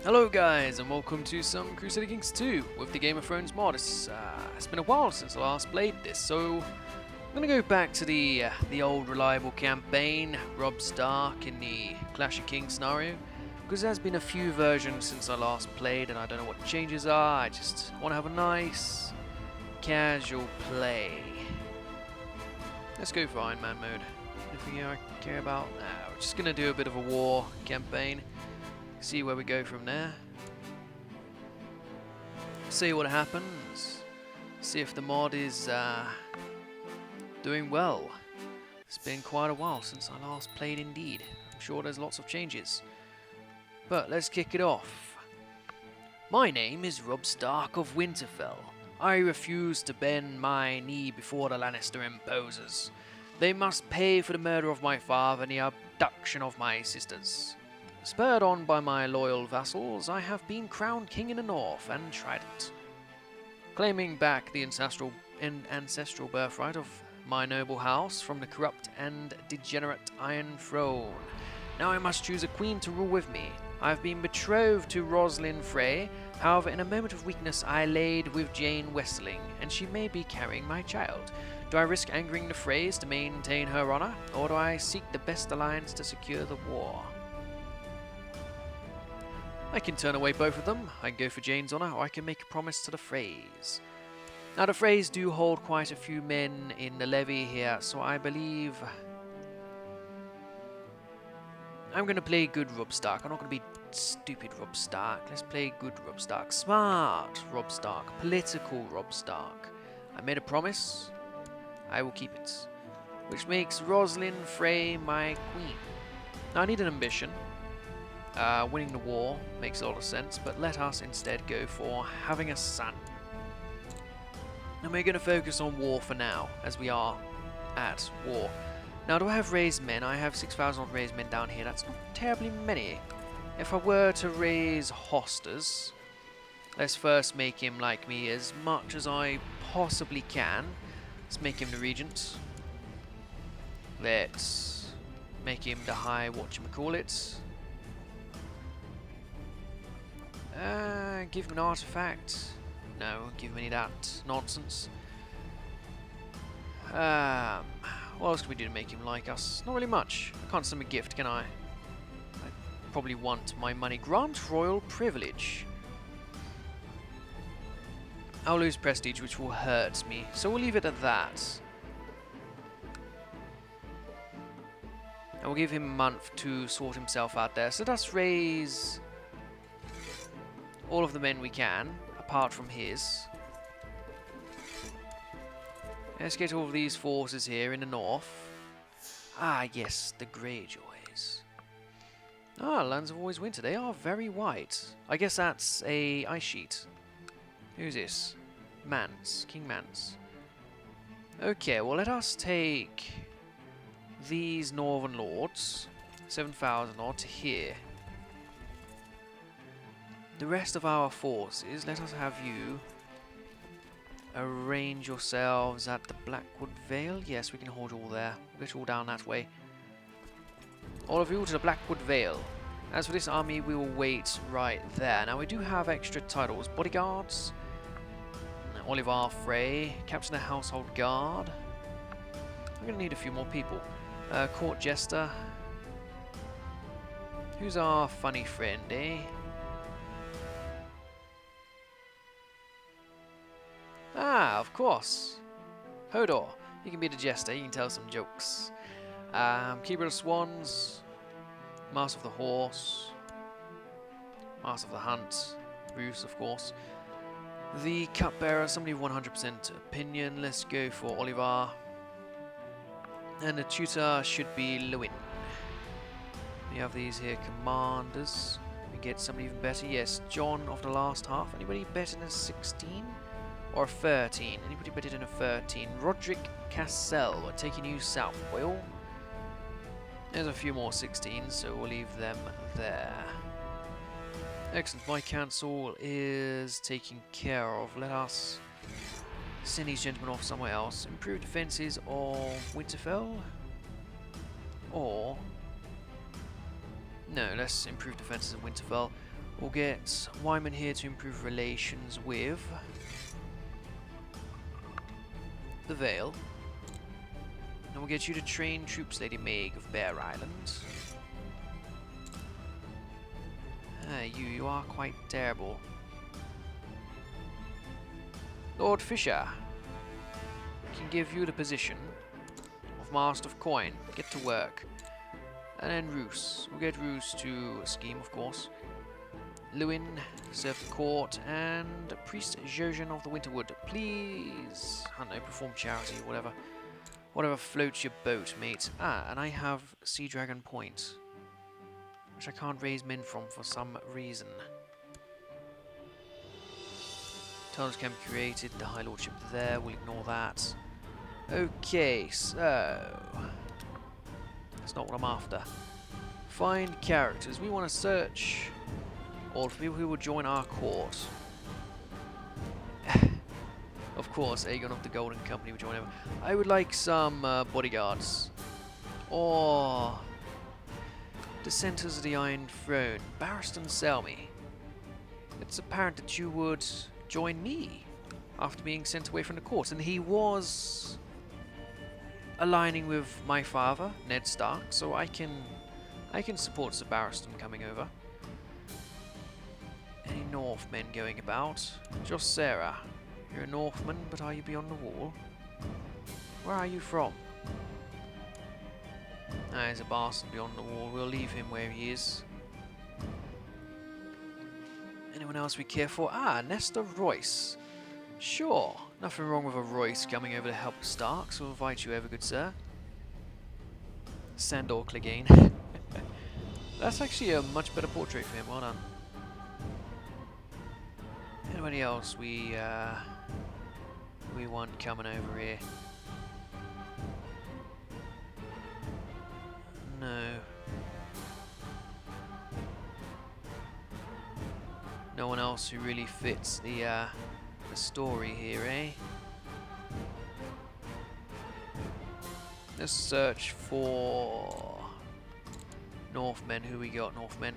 Hello guys, and welcome to some Crusader Kings 2 with the Game of Thrones mod. It's been a while since I last played this, so I'm gonna go back to the old reliable campaign, Robb Stark in the Clash of Kings scenario, because there's been a few versions since I last played, and I don't know what the changes are. I just want to have a nice, casual play. Let's go for Iron Man mode. Anything I care about? No, we're just gonna do a bit of a war campaign. See where we go from there. See what happens. See if the mod is doing well. It's been quite a while since I last played indeed. I'm sure there's lots of changes. But let's kick it off. My name is Robb Stark of Winterfell. I refuse to bend my knee before the Lannister imposers. They must pay for the murder of my father and the abduction of my sisters. Spurred on by my loyal vassals, I have been crowned king in the north and Trident, claiming back the ancestral birthright of my noble house from the corrupt and degenerate Iron Throne. Now I must choose a queen to rule with me. I have been betrothed to Roslyn Frey, however in a moment of weakness I laid with Jane Westling, and she may be carrying my child. Do I risk angering the Freys to maintain her honour, or do I seek the best alliance to secure the war? I can turn away both of them. I can go for Jane's honour, or I can make a promise to the Freys. Now the Freys do hold quite a few men in the levy here, so I believe I'm going to play good Robb Stark. I'm not going to be stupid Robb Stark. Let's play good Robb Stark. Smart Robb Stark. Political Robb Stark. I made a promise. I will keep it. Which makes Roslyn Frey my queen. Now I need an ambition. Winning the war makes a lot of sense, but let us instead go for having a son. And we're going to focus on war for now, as we are at war. Now, do I have raised men? I have 6,000 odd raised men down here. That's not terribly many. If I were to raise Hosters, let's first make him like me as much as I possibly can. Let's make him the regent. Let's make him the high whatchamacallit. Give him an artifact. No, give him any of that nonsense. What else can we do to make him like us? Not really much. I can't send him a gift, can I? I probably want my money. Grant royal privilege. I'll lose prestige, which will hurt me. So we'll leave it at that. And we'll give him a month to sort himself out there. So let us raise all of the men we can, apart from his. Let's get all of these forces here in the north. Ah, yes, the Greyjoys. Ah, Lands of Always Winter. They are very white. I guess that's a ice sheet. Who's this? Mance. King Mance. Okay, well, let us take these northern lords, 7,000 odd, to here. The rest of our forces, let us have you arrange yourselves at the Blackwood Vale. Yes, we can hold you all there. We'll get you all down that way. All of you to the Blackwood Vale. As for this army, we will wait right there. Now, we do have extra titles. Bodyguards. Oliver Frey. Captain of the Household Guard. I'm going to need a few more people. Court Jester. Who's our funny friend, eh? Ah, of course. Hodor. You can be the jester, you can tell some jokes. Keeper of Swans. Master of the Horse. Master of the Hunt. Bruce, of course. The Cupbearer, somebody 100% opinion. Let's go for Oliver. And the tutor should be Lewin. We have these here commanders. We get somebody even better. Yes, John of the last half. Anybody better than a 16? Or a 13. Anybody better than a 13? Roderick Cassell. We're taking you south, Will. There's a few more 16s, so we'll leave them there. Excellent. My council is taken care of. Let us send these gentlemen off somewhere else. Improve defences of Winterfell. Or... no, let's improve defences of Winterfell. We'll get Wyman here to improve relations with the Vale. And we'll get you to train troops, Lady Meg of Bear Island. You are quite terrible. Lord Fisher can give you the position of Master of Coin. Get to work. And then Roos. We'll get Roos to scheme, of course. Lewin, serve the court, and Priest Jojen of the Winterwood. Please, I don't know, perform charity, whatever. Whatever floats your boat, mate. Ah, and I have Sea Dragon Point, which I can't raise men from for some reason. Tunnels can be created, the High Lordship there, we'll ignore that. Okay, so that's not what I'm after. Find characters. We want to search all the people who will join our court. Of course, Aegon of the Golden Company will join over. I would like some bodyguards. Or Dissenters of the Iron Throne. Barristan Selmy. It's apparent that you would join me after being sent away from the court. And he was aligning with my father, Ned Stark, so I can support Sir Barristan coming over. Any Northmen going about? Just Sarah. You're a Northman, but are you beyond the wall? Where are you from? Ah, he's a bastard beyond the wall. We'll leave him where he is. Anyone else we care for? Ah, Nestor Royce. Sure. Nothing wrong with a Royce coming over to help the Starks. We'll invite you over, good sir. Sandor Clegane. That's actually a much better portrait for him. Well done. Anybody else we want coming over here? No. No one else who really fits the story here, eh? Let's search for Northmen. Who we got, Northmen?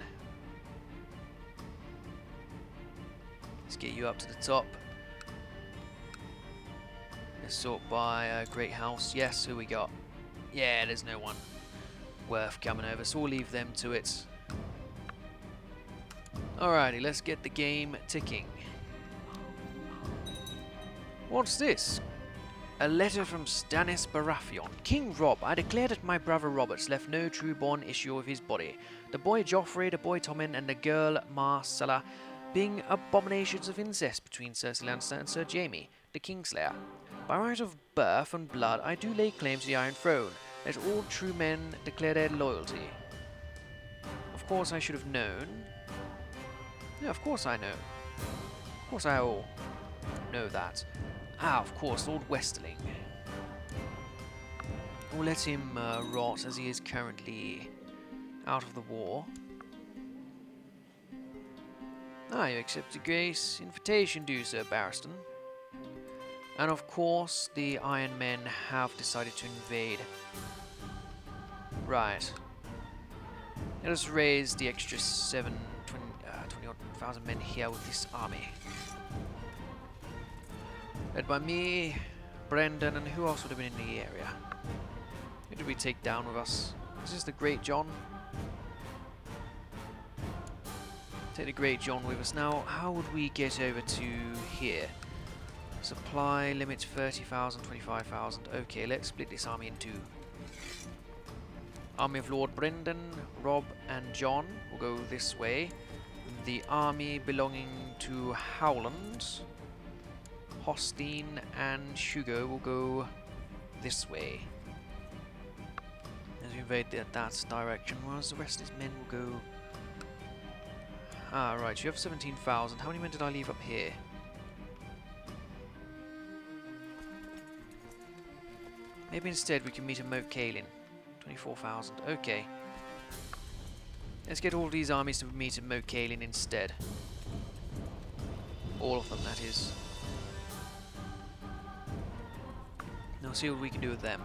Let's get you up to the top. Let's sort by Great House. Yes, who we got? Yeah, there's no one worth coming over, so we'll leave them to it. Alrighty, let's get the game ticking. What's this? A letter from Stannis Baratheon. King Robb, I declare that my brother Robert's left no true-born issue of his body. The boy Joffrey, the boy Tommen, and the girl Marcella being abominations of incest between Cersei Lannister and Sir Jaime, the Kingslayer. By right of birth and blood, I do lay claim to the Iron Throne. Let all true men declare their loyalty. Of course I should have known. Yeah, of course I know. Of course I all know that. Ah, of course, Lord Westerling. We'll let him rot as he is currently out of the war. Ah, you accepted Grace. Invitation due, Sir Barristan. And of course, the Iron Men have decided to invade. Right. Let us raise the extra 20,000 men here with this army. Led by me, Brendan, and who else would have been in the area? Who did we take down with us? Is this the Great John? Take the Great John with us. Now, how would we get over to here? Supply limit 30,000, 25,000. Okay, let's split this army in two. Army of Lord Brendan, Robb, and John will go this way. The army belonging to Howland, Hosteen, and Hugo will go this way. As we invade that direction, whereas the rest of his men will go... Ah, right, you have 17,000. How many men did I leave up here? Maybe instead we can meet at Moat Cailin. 24,000. Okay. Let's get all these armies to meet at Moat Cailin instead. All of them, that is. Now see what we can do with them.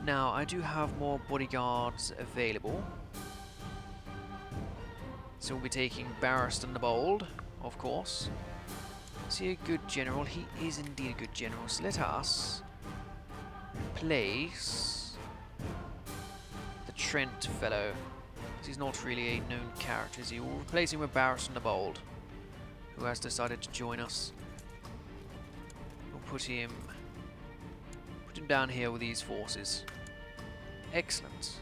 Now, I do have more bodyguards available. So we'll be taking Barristan the Bold, of course. Is he a good general? He is indeed a good general. So let us place the Trent fellow. He's not really a known character, is he? We'll replace him with Barristan the Bold, who has decided to join us. We'll put him down here with these forces. Excellent.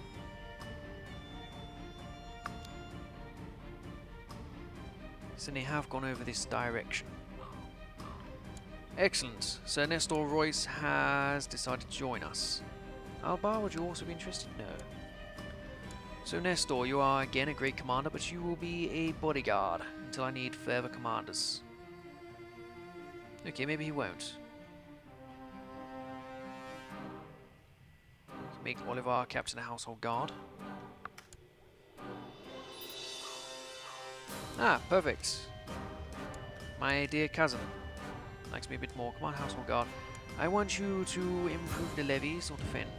So they have gone over this direction. Excellent. Sir Nestor Royce has decided to join us. Albar, would you also be interested? No. So Nestor, you are again a great commander, but you will be a bodyguard until I need further commanders. Okay, maybe he won't. Make Oliver captain of household guard. Ah, perfect. My dear cousin likes me a bit more. Come on, household guard. I want you to improve the levies or defend.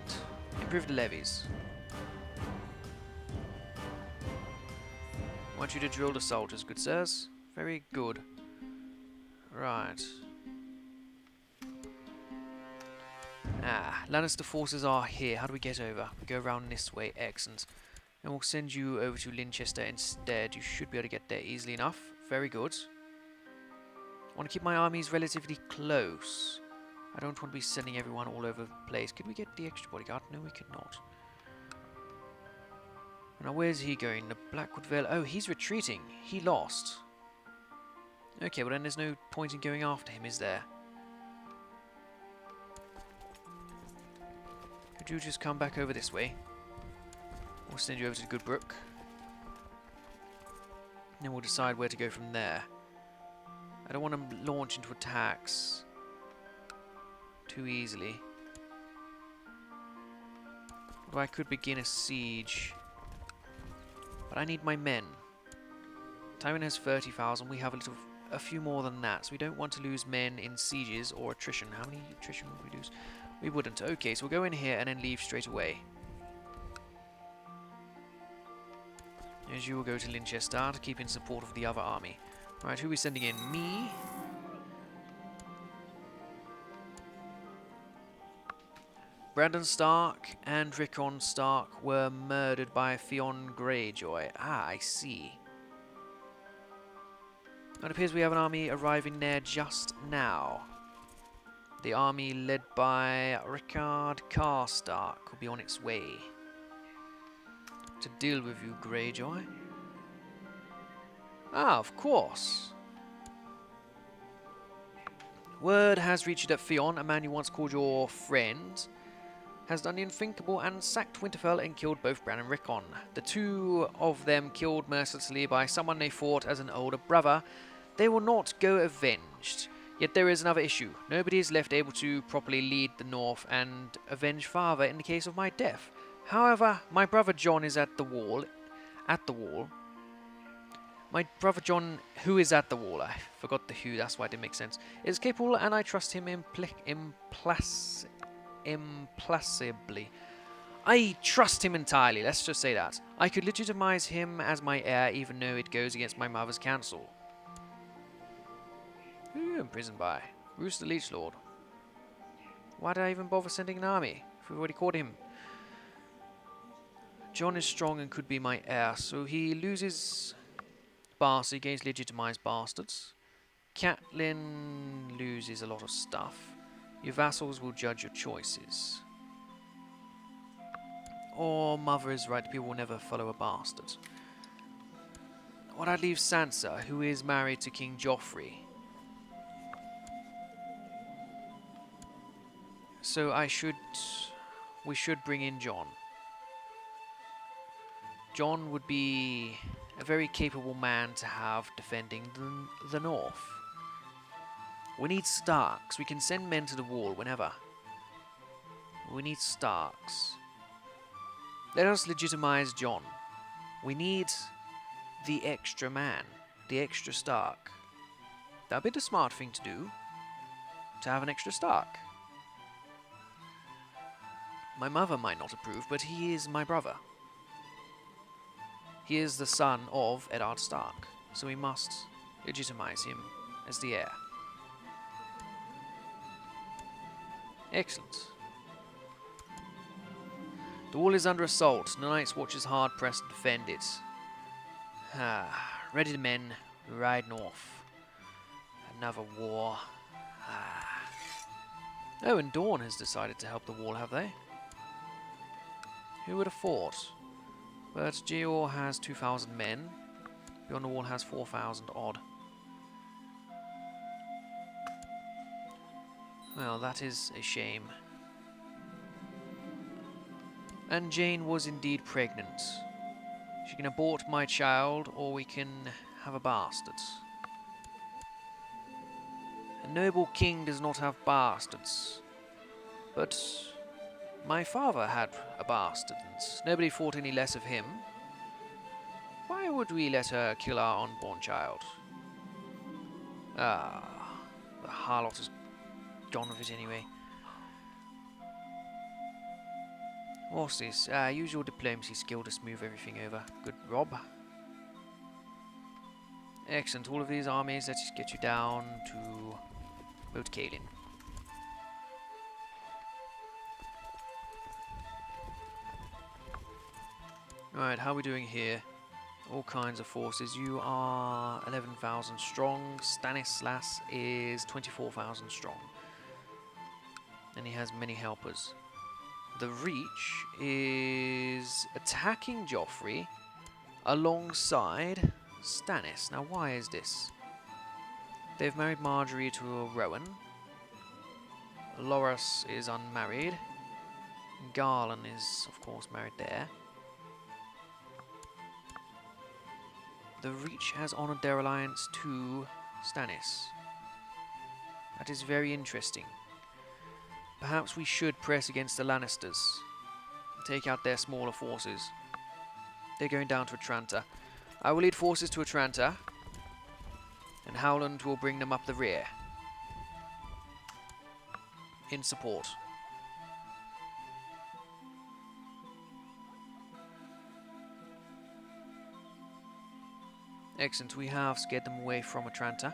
Improve the levies. I want you to drill the soldiers, good sirs. Very good. Right. Ah, Lannister forces are here. How do we get over? We go around this way. Excellent. And we'll send you over to Linchester instead. You should be able to get there easily enough. Very good. I want to keep my armies relatively close. I don't want to be sending everyone all over the place. Could we get the extra bodyguard? No, we could not. Now, where's he going? The Blackwood Vale. Oh, he's retreating. He lost. Okay, well then there's no point in going after him, is there? Could you just come back over this way? We'll send you over to Goodbrook. And then we'll decide where to go from there. I don't want to launch into attacks too easily. Although I could begin a siege. But I need my men. Tywin has 30,000. We have a few more than that. So we don't want to lose men in sieges or attrition. How many attrition would we lose? We wouldn't. Okay, so we'll go in here and then leave straight away. As you will go to Linchester to keep in support of the other army. Right, who are we sending in? Me. Brandon Stark and Rickon Stark were murdered by Theon Greyjoy. Ah, I see. It appears we have an army arriving there just now. The army led by Rickard Karstark will be on its way to deal with you, Greyjoy. Ah, of course. Word has reached that Theon, a man you once called your friend, has done the unthinkable and sacked Winterfell and killed both Bran and Rickon. The two of them killed mercilessly by someone they fought as an older brother. They will not go avenged. Yet there is another issue. Nobody is left able to properly lead the North and avenge father in the case of my death. However, my brother John is at the wall. My brother John, who is at the wall, I forgot the who, that's why it didn't make sense, is capable and I trust him implacably. I trust him entirely, let's just say that. I could legitimize him as my heir even though it goes against my mother's counsel. Who are you imprisoned by? Roose the Leech Lord. Why did I even bother sending an army if we've already caught him? John is strong and could be my heir, so he loses Barcy, gains legitimized bastards. Catelyn loses a lot of stuff. Your vassals will judge your choices. Or mother is right, people will never follow a bastard. What I'd leave Sansa, who is married to King Joffrey. So we should bring in Jon. Jon would be a very capable man to have defending the North. We need Starks. We can send men to the wall whenever. We need Starks. Let us legitimize Jon. We need the extra man, the extra Stark. That'd be the smart thing to do, to have an extra Stark. My mother might not approve, but he is my brother. He is the son of Eddard Stark, so we must legitimize him as the heir. Excellent. The wall is under assault. The Night's Watch is hard pressed to defend it. Ready the men, we ride north. Another war. Oh, and Dawn has decided to help the wall, have they? Who would have thought? But Geor has 2,000 men. Beyond the Wall has 4,000 odd. Well, that is a shame. And Jane was indeed pregnant. She can abort my child, or we can have a bastard. A noble king does not have bastards. But my father had a bastard, and nobody thought any less of him. Why would we let her kill our unborn child? Ah, the harlot is gone with it anyway. What's this? Use your diplomacy skill to smooth everything over. Good, Robb. Excellent. All of these armies, let's just get you down to Moat Cailin. Alright, how are we doing here? All kinds of forces. You are 11,000 strong. Stanislas is 24,000 strong. And he has many helpers. The Reach is attacking Joffrey alongside Stannis. Now, why is this? They've married Marjorie to a Rowan. Loras is unmarried. Garland is, of course, married there. The Reach has honoured their alliance to Stannis. That is very interesting. Perhaps we should press against the Lannisters. Take out their smaller forces. They're going down to Atlanta. I will lead forces to Atlanta. And Howland will bring them up the rear. In support. Excellent, we have scared them away from Atlanta.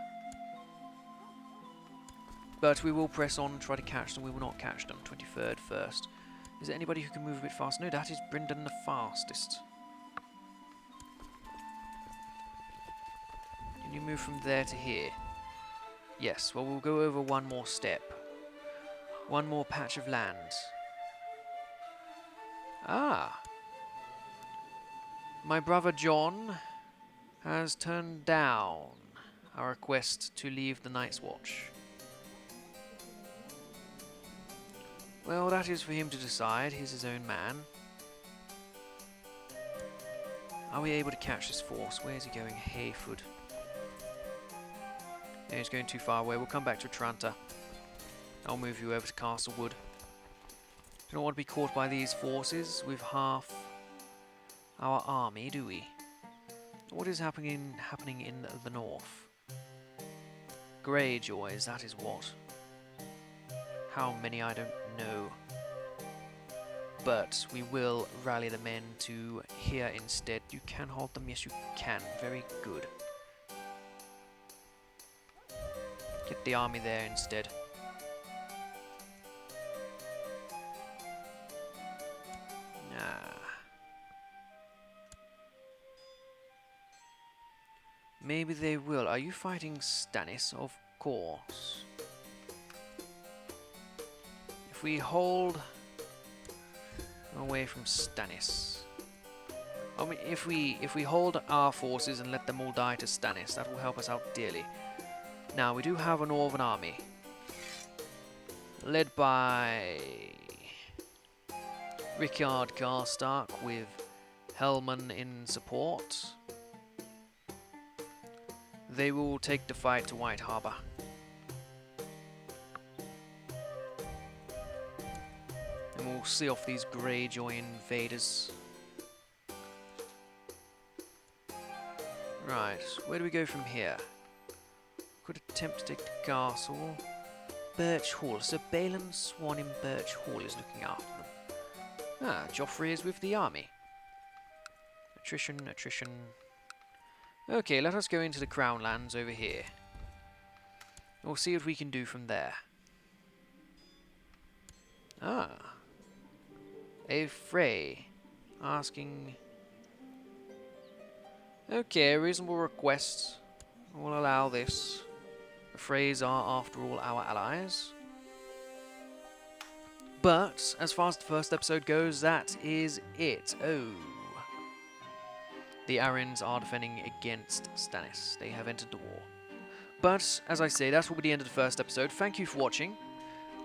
But we will press on and try to catch them. We will not catch them. 23rd first. Is there anybody who can move a bit fast? No, that is Brendan the fastest. Can you move from there to here? Yes, well, we'll go over one more step. One more patch of land. Ah! My brother John has turned down our request to leave the Night's Watch. Well, that is for him to decide. He's his own man. Are we able to catch this force? Where's he going? Hayfoot. Yeah, he's going too far away. We'll come back to Atlanta. I'll move you over to Castlewood. We don't want to be caught by these forces with half our army, do we? What is happening in the north? Greyjoys, that is what. How many, I don't know. But we will rally the men to here instead. You can hold them, yes you can. Very good. Get the army there instead. Maybe they will. Are you fighting Stannis? Of course. If we hold away from Stannis, I mean, if we hold our forces and let them all die to Stannis, that will help us out dearly. Now we do have a northern army, led by Rickard Karstark with Helman in support. They will take the fight to White Harbour. And we'll see off these Greyjoy invaders. Right, where do we go from here? Could attempt to take the castle. Birch Hall. So Balon Swan in Birch Hall is looking after them. Ah, Joffrey is with the army. Attrition, attrition. Okay, let us go into the Crown Lands over here. We'll see what we can do from there. Ah. A fray. Asking... Okay, reasonable request. We'll allow this. The Freys are, after all, our allies. But, as far as the first episode goes, that is it. Oh. The Arians are defending against Stannis. They have entered the war. But, as I say, that will be the end of the first episode. Thank you for watching.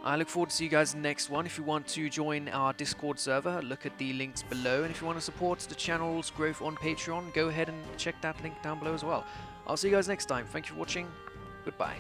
I look forward to see you guys in the next one. If you want to join our Discord server, look at the links below. And if you want to support the channel's growth on Patreon, go ahead and check that link down below as well. I'll see you guys next time. Thank you for watching. Goodbye.